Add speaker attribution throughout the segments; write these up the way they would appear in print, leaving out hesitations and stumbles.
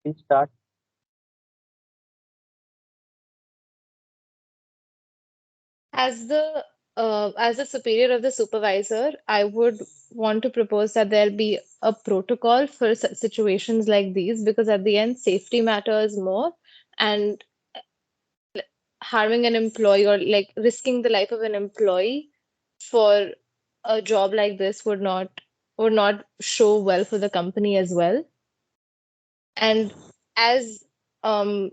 Speaker 1: Please start.
Speaker 2: As the superior of the supervisor, I would want to propose that there be a protocol for situations like these, because at the end, safety matters more, and harming an employee or like risking the life of an employee for a job like this would not show well for the company as well. And as the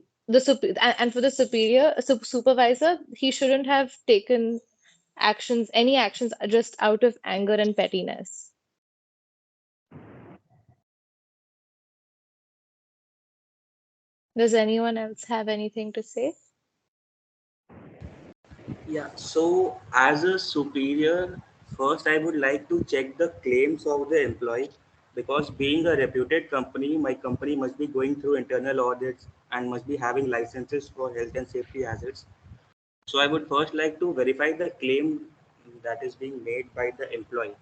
Speaker 2: and for the supervisor, he shouldn't have taken any actions just out of anger and pettiness. Does anyone else have anything to say?
Speaker 3: Yeah, so as a superior, first I would like to check the claims of the employee because being a reputed company, my company must be going through internal audits and must be having licenses for health and safety hazards. So I would first like to verify the claim that is being made by the employee.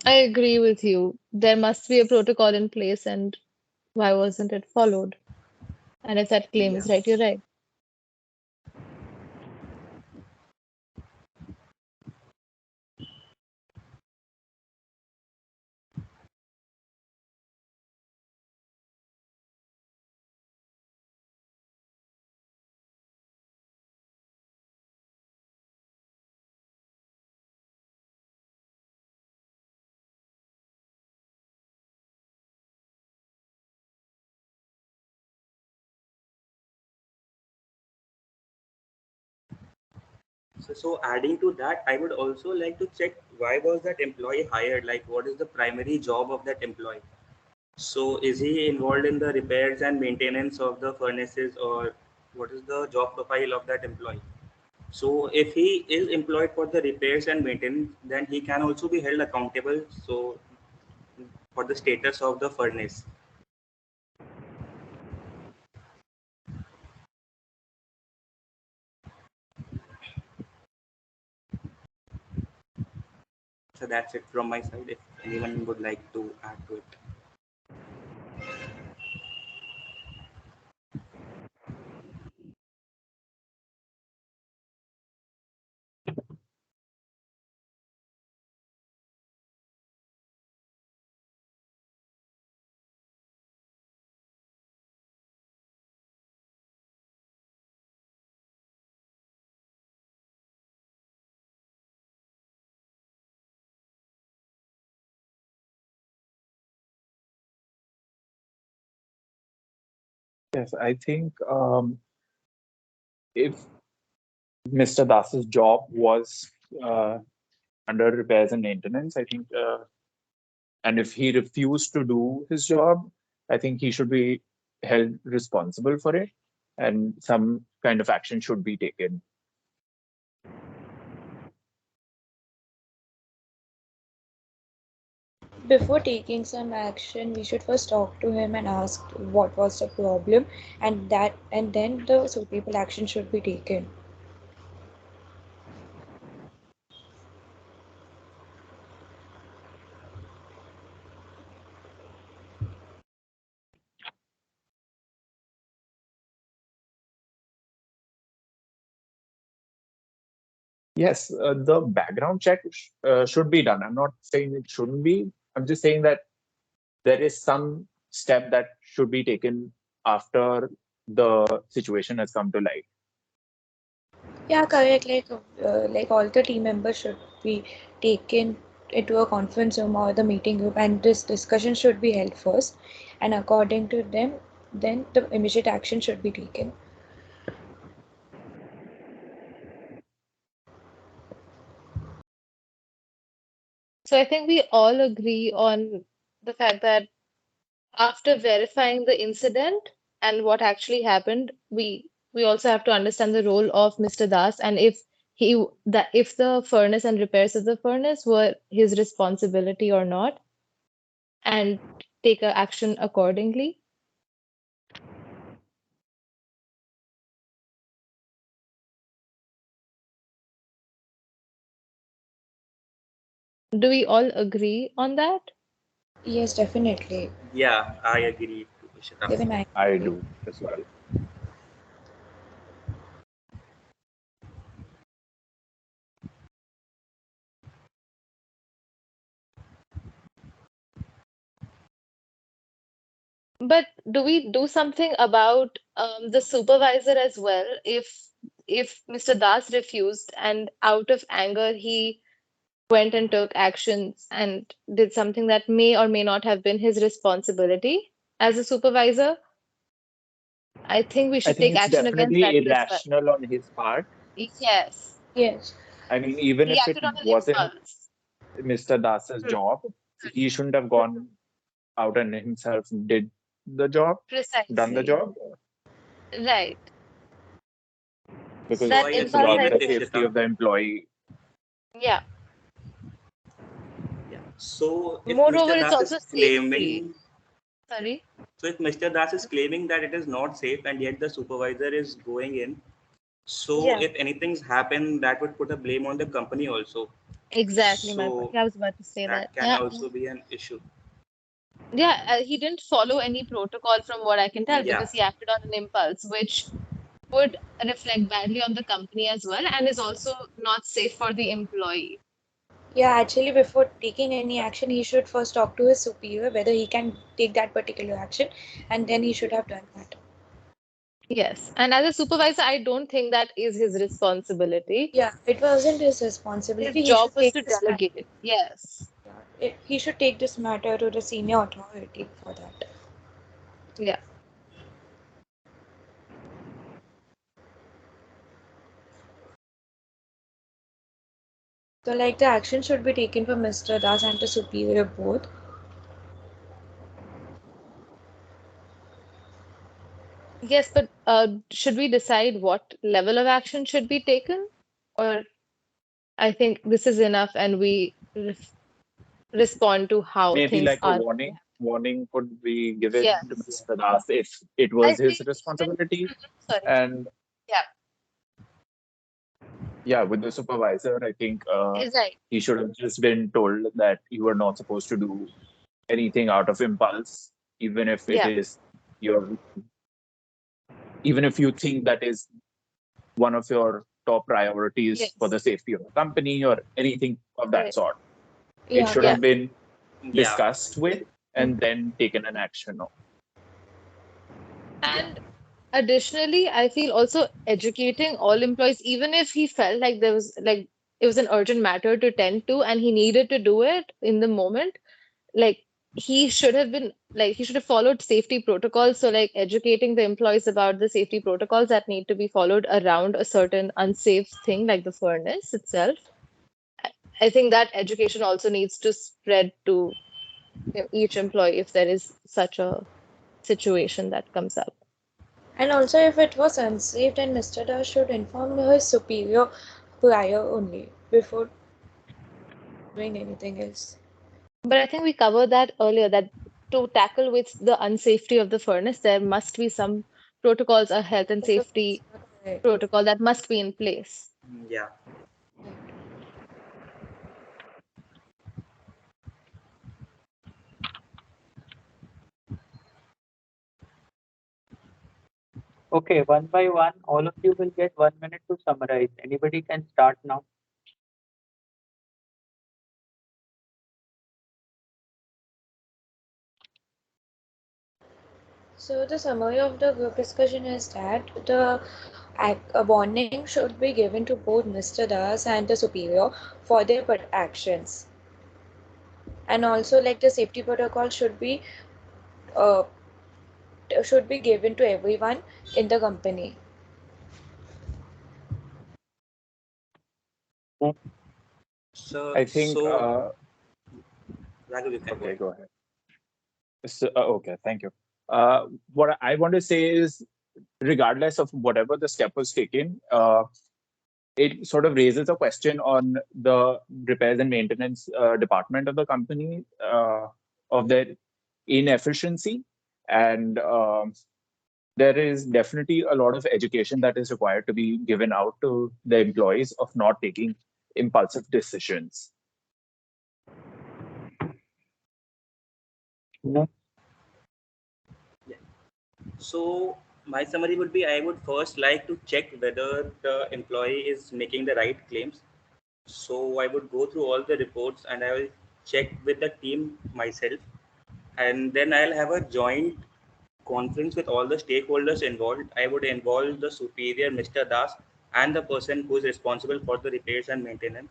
Speaker 2: I agree with you. There must be a protocol in place, and why wasn't it followed? And if that claim
Speaker 3: Yeah.
Speaker 2: is right, you're right.
Speaker 3: So adding to that, I would also like to check why was that employee hired? Like, what is the primary job of that employee? So is he involved in the repairs and maintenance of the furnaces, or what is the job profile of that employee? So if he is employed for the repairs and maintenance, then he can also be held accountable. So for the status of the furnace. So that's it from my side. If anyone would like to add to it.
Speaker 1: Yes, I think if Mr. Das's job was uh, under repairs and maintenance, I think, and if he refused to do his job, I think he should be held responsible for it, and some kind of action should be taken.
Speaker 4: Before taking some action, we should first talk to him and ask what was the problem, and then the suitable action should be taken.
Speaker 1: Yes, the background check should be done. I'm not saying it shouldn't be. I'm just saying that there is some step that should be taken after the situation has come to light.
Speaker 4: Yeah, correct. Like all the team members should be taken into a conference room or the meeting room, and this discussion should be held first. And according to them, then the immediate action should be taken.
Speaker 2: So I think we all agree on the fact that after verifying the incident and what actually happened, we also have to understand the role of Mr. Das, and if the furnace and repairs of the furnace were his responsibility or not, and take a action accordingly. Do we all agree on that?
Speaker 4: Yes, definitely.
Speaker 3: Yeah, I agree to Ishita.
Speaker 4: Even I
Speaker 1: I
Speaker 4: agree.
Speaker 1: do as well.
Speaker 2: But do we do something about the supervisor as well? If Mr. Das refused and out of anger he went and took actions and did something that may or may not have been his responsibility as a supervisor, I think we
Speaker 1: I
Speaker 2: should
Speaker 1: think
Speaker 2: take
Speaker 1: it's
Speaker 2: action against that
Speaker 1: definitely
Speaker 2: as well.
Speaker 1: irrational on his part.
Speaker 2: Yes,
Speaker 4: Yes.
Speaker 1: I mean, even
Speaker 2: he
Speaker 1: if it
Speaker 2: acted on an
Speaker 1: wasn't
Speaker 2: impulse.
Speaker 1: Mr. Das's
Speaker 2: Hmm.
Speaker 1: job, he shouldn't have gone out and himself did the job, done the
Speaker 2: Precisely.
Speaker 1: job,
Speaker 2: Right.
Speaker 3: So
Speaker 1: because
Speaker 2: That
Speaker 3: I
Speaker 1: it's
Speaker 2: impulse,
Speaker 3: agree
Speaker 1: about
Speaker 2: I
Speaker 3: with
Speaker 1: the
Speaker 2: think,
Speaker 1: safety
Speaker 3: Ishita.
Speaker 1: of the employee.
Speaker 2: yeah.
Speaker 3: Yeah. So if
Speaker 2: Moreover,
Speaker 3: Mr.
Speaker 2: it's
Speaker 3: Das is
Speaker 2: also safety.
Speaker 3: claiming,
Speaker 2: Sorry.
Speaker 3: so if Mr. Das is claiming that it is not safe and yet the supervisor is going in, so
Speaker 2: Yeah.
Speaker 3: if anything's happened, that would put a blame on the company also.
Speaker 2: Exactly my point.
Speaker 3: So
Speaker 2: Yeah, I was about to say that.
Speaker 3: that can
Speaker 2: Yeah.
Speaker 3: also be an issue.
Speaker 2: Yeah, he didn't follow any protocol from what I can tell
Speaker 3: Yeah.
Speaker 2: because he acted on an impulse, which would reflect badly on the company as well and is also not safe for the employee.
Speaker 4: Yeah, actually, before taking any action, he should first talk to his superior whether he can take that particular action, and then he should have done that.
Speaker 2: Yes. And as a supervisor, I don't think that is his responsibility.
Speaker 4: Yeah, it wasn't his
Speaker 2: His
Speaker 4: responsibility. He
Speaker 2: job
Speaker 4: should
Speaker 2: was
Speaker 4: take
Speaker 2: to
Speaker 4: this matter.
Speaker 2: delegate. Yes.
Speaker 4: He should take this matter to the senior authority for that.
Speaker 2: Yeah.
Speaker 4: So, like, the action should be taken for Mr. Das and the superior both.
Speaker 2: Yes, but should we decide what level of action should be taken? Or I think this is enough and we respond to how
Speaker 1: Maybe
Speaker 2: things
Speaker 1: like a
Speaker 2: are.
Speaker 1: warning could be given to
Speaker 2: Yes.
Speaker 1: Mr. Das if it
Speaker 2: I
Speaker 1: was his
Speaker 2: think even,
Speaker 1: responsibility.
Speaker 2: sorry.
Speaker 1: And
Speaker 2: Yeah,
Speaker 1: yeah, with the supervisor, I think
Speaker 2: right.
Speaker 1: he should have just been told that you are not supposed to do anything out of impulse, even if it
Speaker 2: Yeah,
Speaker 1: is your, even if you think that is one of your top priorities for
Speaker 2: yes.
Speaker 1: the safety of the company or anything of that
Speaker 2: Right.
Speaker 1: sort. It
Speaker 4: Yeah,
Speaker 1: should
Speaker 2: Yeah.
Speaker 1: have been
Speaker 3: Yeah.
Speaker 1: discussed with and then taken an action on.
Speaker 3: Yeah.
Speaker 2: And additionally, I feel also educating all employees, even if he felt like there was like it was an urgent matter to tend to and he needed to do it in the moment, like he should have been like he should have followed safety protocols. So like educating the employees about the safety protocols that need to be followed around a certain unsafe thing like the furnace itself. I think that education also needs to spread to each employee if there is such a situation that comes up.
Speaker 4: and also if it was unsafe, then Mr. Das should inform his superior prior only before doing anything else.
Speaker 2: But I think we covered that earlier that to tackle with the unsafety of the furnace, there must be some protocols, a health and
Speaker 4: Protocols,
Speaker 2: safety
Speaker 4: correct.
Speaker 2: protocol that must be in place.
Speaker 3: Yeah.
Speaker 5: Okay, one by one, all of you will get 1 minute to summarize. Anybody can start now.
Speaker 4: So the summary of the group discussion is that a warning should be given to both Mr. Das and the superior for their actions, and also like the safety protocol uh, should be given to everyone in the company.
Speaker 3: So,
Speaker 1: I think,
Speaker 3: Raghav, you can go
Speaker 1: okay,
Speaker 3: ahead.
Speaker 1: go ahead. So, okay, thank you. What I want to say is, regardless of whatever the step was taken, it sort of raises a question on the repairs and maintenance department of the company, of their inefficiency. And there is definitely a lot of education that is required to be given out to the employees of not taking impulsive decisions.
Speaker 5: Next.
Speaker 3: Yeah. So my summary would be I would first like to check whether the employee is making the right claims. So I would go through all the reports and I will check with the team myself, and then I'll have a joint conference with all the stakeholders involved. I would involve the superior, Mr. Das, and the person who is responsible for the repairs and maintenance,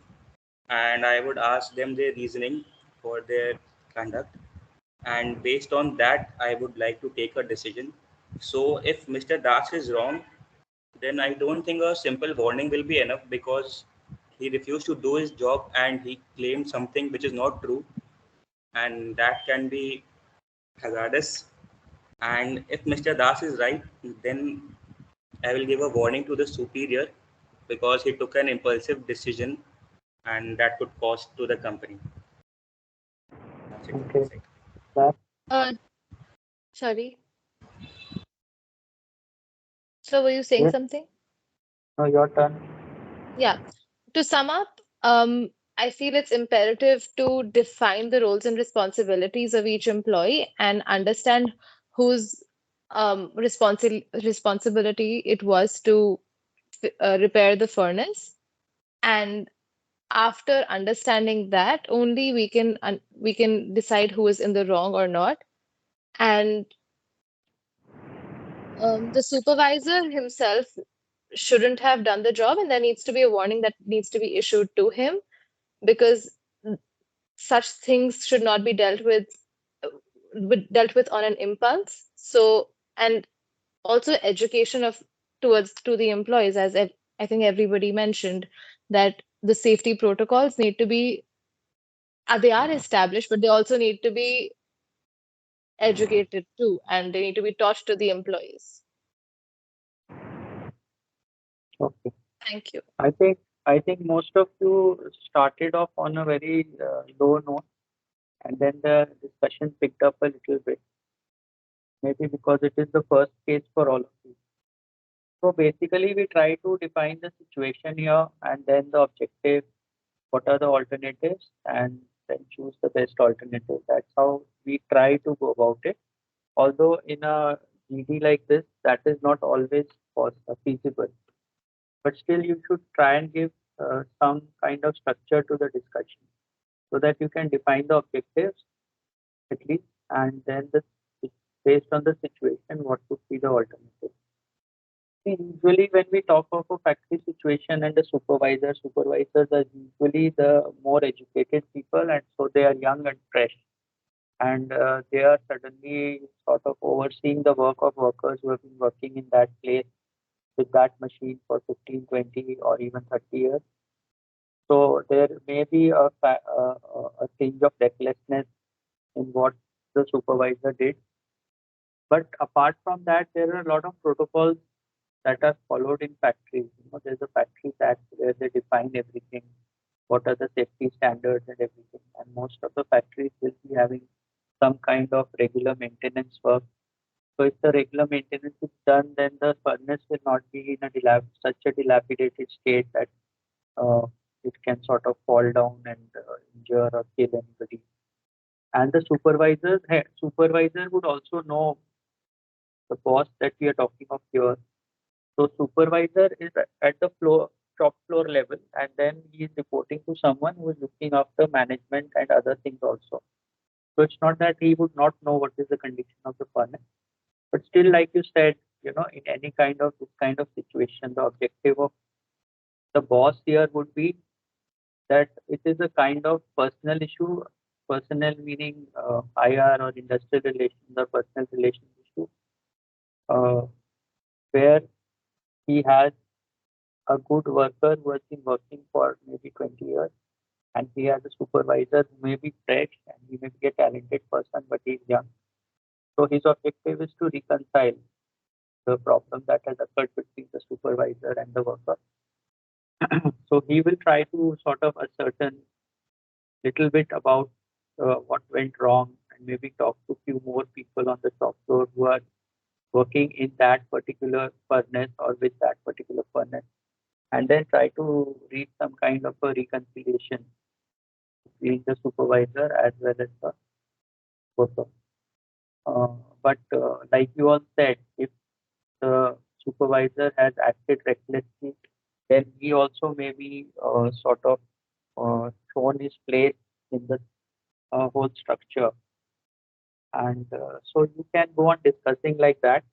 Speaker 3: and I would ask them their reasoning for their conduct. And based on that, I would like to take a decision. So if Mr. Das is wrong, then I don't think a simple warning will be enough, because he refused to do his job and he claimed something which is not true, and that can be hazardous. And if Mr. Das is right, then I will give a warning to the superior, because he took an impulsive decision and that could cost to the company. That's it from my
Speaker 5: Okay.
Speaker 3: side.
Speaker 5: That.
Speaker 2: Uh, sorry. So were you saying
Speaker 5: Yes.
Speaker 2: something?
Speaker 5: No, your turn.
Speaker 2: Yeah. To sum up, I feel it's imperative to define the roles and responsibilities of each employee and understand whose responsibility it was to repair the furnace. And after understanding that, only we can decide who is in the wrong or not. And the supervisor himself shouldn't have done the job, and there needs to be a warning that needs to be issued to him, because such things should not be uh, dealt with on an impulse. So, and also education of towards to the employees, as I think everybody mentioned, that the safety protocols need to be they are established, but they also need to be educated too, and they need to be taught to the employees.
Speaker 5: Okay.
Speaker 2: Thank you.
Speaker 5: I think most of you started off on a very low note, and then the discussion picked up a little bit. Maybe because it is the first case for all of you. So basically, we try to define the situation here, and then the objective, what are the alternatives, and then choose the best alternative. That's how we try to go about it. Although in a GD like this, that is not always feasible. But still, you should try and give some kind of structure to the discussion so that you can define the objectives at least, and then based on the situation, what could be the alternative. See, usually, when we talk of a factory situation and the supervisors are usually the more educated people, and so they are young and fresh, and they are suddenly sort of overseeing the work of workers who have been working in that place with that machine for 15, 20, or even 30 years. So there may be a tinge of recklessness in what the supervisor did. But apart from that, there are a lot of protocols that are followed in factories. There's a factories act where they define everything, what are the safety standards and everything. And most of the factories will be having some kind of regular maintenance work. So if the regular maintenance is done, then the furnace will not be in such a dilapidated state that uh, it can sort of fall down and injure or kill anybody. And the supervisor would also know the boss that we are talking of here. So supervisor is at the shop floor level, and then he is reporting to someone who is looking after management and other things also. So it's not that he would not know what is the condition of the furnace, but still, like you said, in any kind of this kind of situation, the objective of the boss here would be that it is a kind of personal issue, personal meaning IR or industrial relations or personal relations issue, uh, where he has a good worker who has been working for maybe 20 years, and he has a supervisor who may be fresh and he may be a talented person, but he's young. So his objective is to reconcile the problem that has occurred between the supervisor and the worker. So he will try to sort of ascertain little bit about what went wrong, and maybe talk to few more people on the shop floor who are working in that particular furnace or with that particular furnace, and then try to reach some kind of a reconciliation between the supervisor as well as the worker. But like you all said, if the supervisor has acted recklessly, then he also may be sort of shown his place in the whole structure. And so you can go on discussing like that.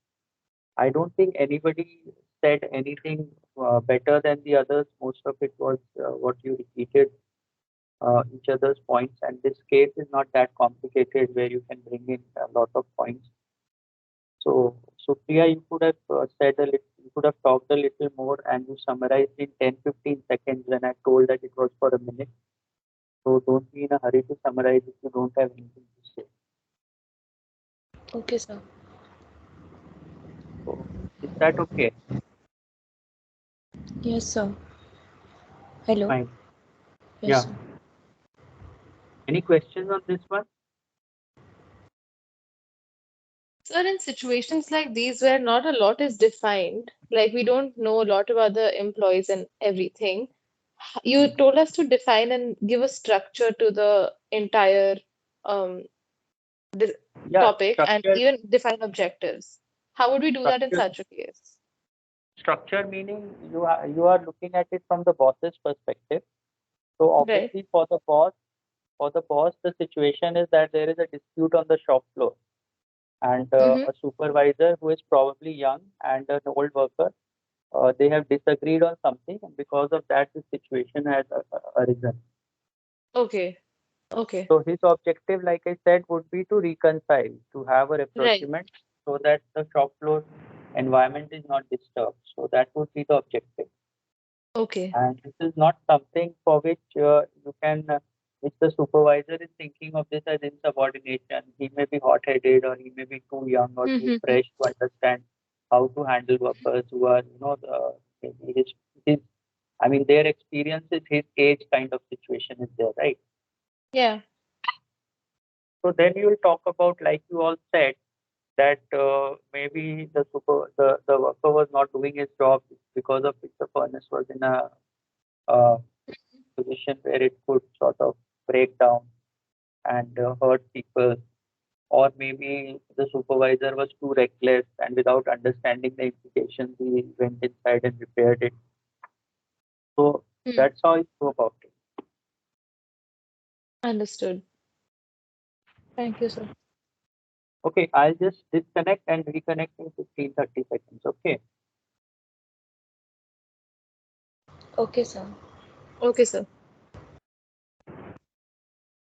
Speaker 5: I don't think anybody said anything better than the others. Most of it was what you repeated each other's points, and this case is not that complicated where you can bring in a lot of points. So Priya, you could have said a little, you could have talked a little more, and you summarized in 10-15 seconds when I told that it was for a minute. So don't be in a hurry to summarize if you don't have anything to say.
Speaker 4: Okay, sir.
Speaker 5: So is that okay?
Speaker 4: Yes, sir. Hello.
Speaker 5: Fine.
Speaker 4: Yes,
Speaker 5: Yeah.
Speaker 4: sir.
Speaker 5: Any questions on this one?
Speaker 2: Sir, in situations like these where not a lot is defined, like we don't know a lot about the employees and everything, you told us to define and give a structure to the entire um, di-
Speaker 5: Yeah,
Speaker 2: topic and even define objectives. How would we do that in
Speaker 5: structure,
Speaker 2: such a case?
Speaker 5: structure meaning you are looking at it from the boss's perspective. So
Speaker 2: Right.
Speaker 5: obviously for the boss, the situation is that there is a dispute on the shop floor, and
Speaker 2: Mm-hmm.
Speaker 5: a supervisor who is probably young and an old worker, they have disagreed on something, and because of that, the situation has arisen.
Speaker 2: Okay. Okay.
Speaker 5: So his objective, like I said, would be to reconcile, to have a
Speaker 2: Right.
Speaker 5: rapprochement, so that the shop floor environment is not disturbed. So that would be the objective.
Speaker 2: Okay.
Speaker 5: And this is not something for which which the supervisor is thinking of this as insubordination. He may be hot-headed, or he may be too young or too
Speaker 2: Mm-hmm.
Speaker 5: fresh to understand how to handle workers who are, maybe I mean, their experience is his age kind of situation is there, right?
Speaker 2: Yeah.
Speaker 5: So then you will talk about, like you all said, that maybe the worker was not doing his job because of which the furnace was in a uh, position where it could sort of break down and hurt people, or maybe the supervisor was too reckless and without understanding the implications, he went inside and repaired it. So
Speaker 2: Hmm.
Speaker 5: that's how I go about it.
Speaker 2: Understood. Thank you, sir.
Speaker 5: Okay, I'll just disconnect and reconnect in 15-30 seconds. Okay.
Speaker 4: Okay, sir.
Speaker 2: Okay, sir.